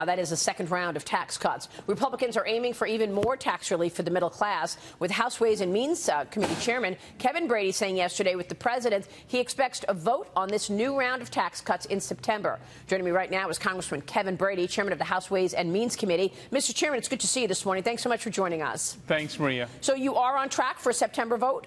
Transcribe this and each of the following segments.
That is a second round of tax cuts. Republicans are aiming for even more tax relief for the middle class, with House Ways and Means Committee Chairman Kevin Brady saying yesterday with the president he expects a vote on this new round of tax cuts in September. Joining me right now is Congressman Kevin Brady, Chairman of the House Ways and Means Committee. Mr. Chairman, it's good to see you this morning. Thanks so much for joining us. Thanks, Maria. So you are on track for a September vote?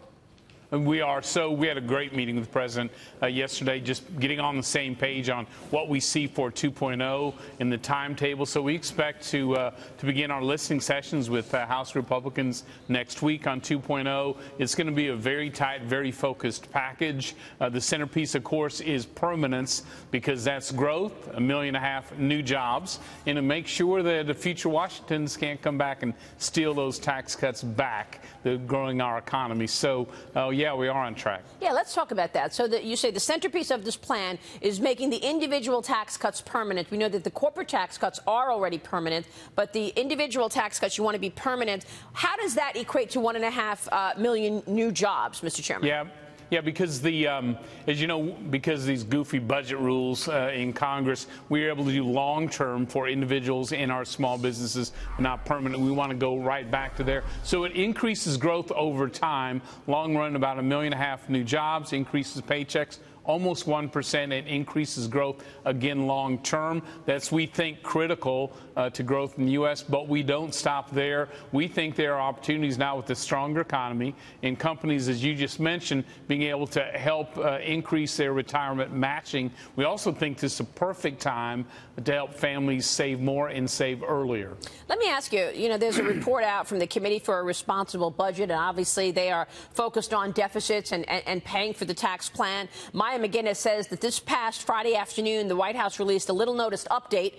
And we are. So we had a great meeting with the president yesterday, just getting on the same page on what we see for 2.0 in the timetable. So we expect to begin our listening sessions with House Republicans next week on 2.0. It's going to be a very tight, very focused package. The centerpiece, of course, is permanence, because that's growth, 1.5 million new jobs, and to make sure that the future Washingtons can't come back and steal those tax cuts back, growing our economy. So, yeah, we are on track. Yeah, let's talk about that. So you say the centerpiece of this plan is making the individual tax cuts permanent. We know that the corporate tax cuts are already permanent, but the individual tax cuts, you want to be permanent. How does that equate to 1.5 million new jobs, Mr. Chairman? Yeah, because as you know, because these goofy budget rules in Congress, we are able to do long-term for individuals in our small businesses, not permanent. We want to go right back to there. So it increases growth over time. Long run, about 1.5 million new jobs, increases paychecks. Almost 1%. It increases growth, again, long term. That's, we think, critical to growth in the U.S., but we don't stop there. We think there are opportunities now with the stronger economy in companies, as you just mentioned, being able to help increase their retirement matching. We also think this is a perfect time to help families save more and save earlier. Let me ask you, there's a report out from the Committee for a Responsible Budget, and obviously they are focused on deficits and paying for the tax plan. Maya McGinnis says that this past Friday afternoon, the White House released a little noticed update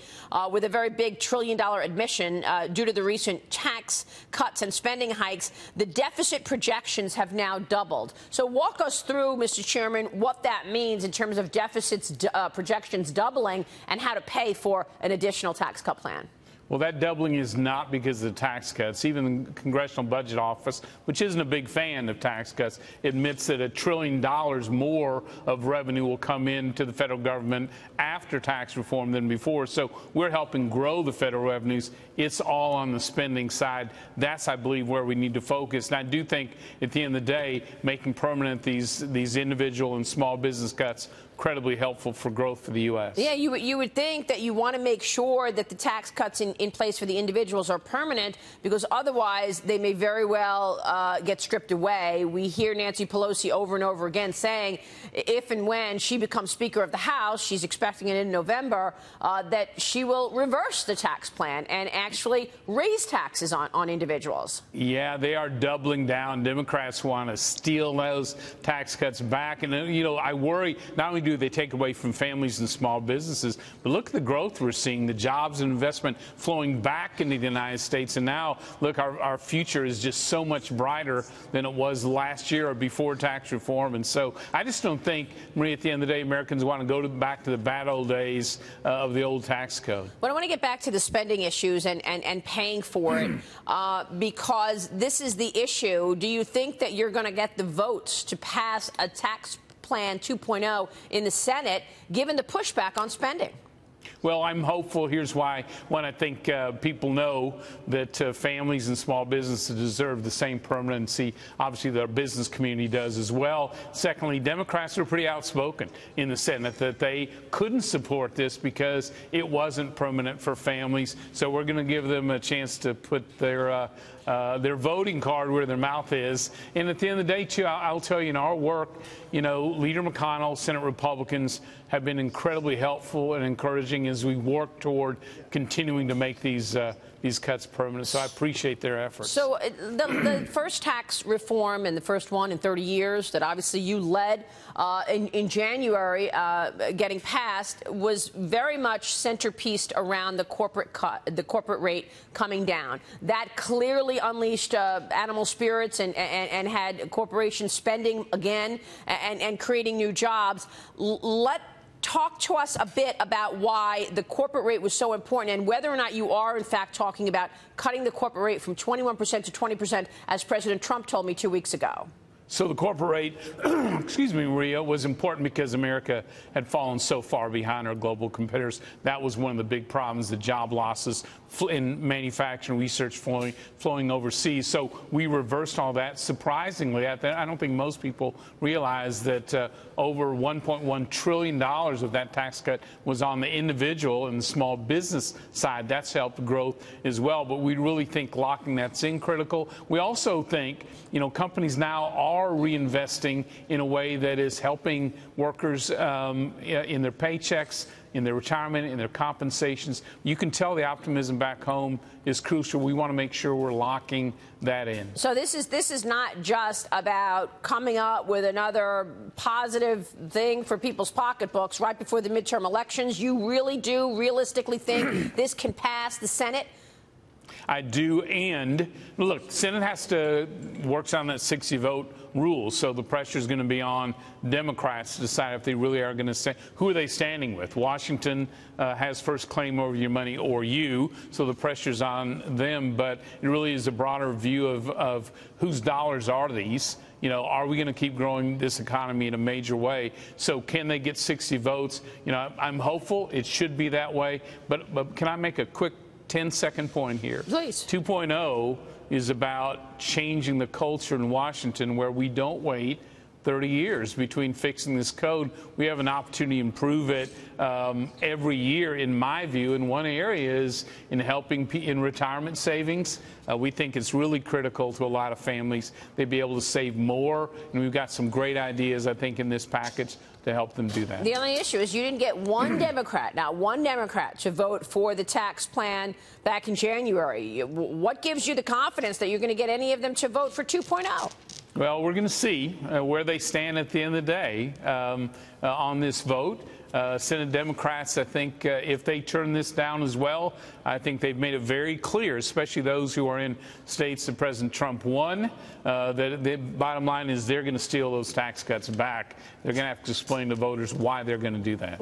with a very big $1 trillion admission due to the recent tax cuts and spending hikes. The deficit projections have now doubled. So walk us through, Mr. Chairman, what that means in terms of deficits projections doubling and how to pay for an additional tax cut plan. Well, that doubling is not because of the tax cuts. Even the Congressional Budget Office, which isn't a big fan of tax cuts, admits that $1 trillion more of revenue will come into the federal government after tax reform than before. So we're helping grow the federal revenues. It's all on the spending side. That's, I believe, where we need to focus. And I do think, at the end of the day, making permanent these individual and small business cuts incredibly helpful for growth for the U.S. Yeah, you would think that you want to make sure that the tax cuts in place for the individuals are permanent, because otherwise they may very well get stripped away. We hear Nancy Pelosi over and over again saying if and when she becomes Speaker of the House, she's expecting it in November, that she will reverse the tax plan and actually raise taxes on individuals. Yeah, they are doubling down. Democrats want to steal those tax cuts back. And, I worry not only do they take away from families and small businesses, but look at the growth we're seeing, the jobs and investment flowing back into the United States. And now, look, our future is just so much brighter than it was last year or before tax reform. And so I just don't think, Maria, at the end of the day, Americans want to go back to the bad old days of the old tax code. Well, I want to get back to the spending issues and paying for it, because this is the issue. Do you think that you're going to get the votes to pass a tax plan 2.0 in the Senate, given the pushback on spending? Well, I'm hopeful. Here's why. One, I think people know that families and small businesses deserve the same permanency. Obviously, the business community does as well. Secondly, Democrats are pretty outspoken in the Senate that they couldn't support this because it wasn't permanent for families. So we're going to give them a chance to put their voting card where their mouth is. And at the end of the day, too, I'll tell you, in our work, Leader McConnell, Senate Republicans have been incredibly helpful and encouraging as we work toward continuing to make these cuts permanent. So I appreciate their efforts. So the first tax reform, and the first one in 30 years that obviously you led in January getting passed, was very much centerpieced around the corporate rate coming down. That clearly unleashed animal spirits and had corporations spending again and creating new jobs. Talk to us a bit about why the corporate rate was so important, and whether or not you are, in fact, talking about cutting the corporate rate from 21% to 20%, as President Trump told me 2 weeks ago. So the corporate rate, excuse me, Maria, was important because America had fallen so far behind our global competitors. That was one of the big problems, the job losses in manufacturing, research flowing overseas. So we reversed all that. Surprisingly, I don't think most people realize that over $1.1 trillion of that tax cut was on the individual and the small business side. That's helped growth as well. But we really think locking that's in critical. We also think, companies now are reinvesting in a way that is helping workers in their paychecks, in their retirement, in their compensations. You can tell the optimism back home is crucial. We want to make sure we're locking that in. So this is not just about coming up with another positive thing for people's pocketbooks right before the midterm elections. You really do realistically think this can pass the Senate? I do, and look, the Senate has to work on that 60 vote rule, so the pressure is going to be on Democrats to decide if they really are going to say who are they standing with. Washington has first claim over your money, or you, so the pressure's on them. But it really is a broader view of whose dollars are these. Are we going to keep growing this economy in a major way? So can they get 60 votes? I'm hopeful it should be that way. But can I make a quick 10-second point here? Please. 2.0 is about changing the culture in Washington where we don't wait 30 years between fixing this code. We have an opportunity to improve it every year, in my view. And one area is in helping in retirement savings. We think it's really critical to a lot of families. They'd be able to save more. And we've got some great ideas, I think, in this package to help them do that. The only issue is you didn't get one Democrat, not one Democrat, to vote for the tax plan back in January. What gives you the confidence that you're going to get any of them to vote for 2.0? Well, we're going to see where they stand at the end of the day on this vote. Senate Democrats, I think, if they turn this down as well, I think they've made it very clear, especially those who are in states that President Trump won, that the bottom line is they're going to steal those tax cuts back. They're going to have to explain to voters why they're going to do that.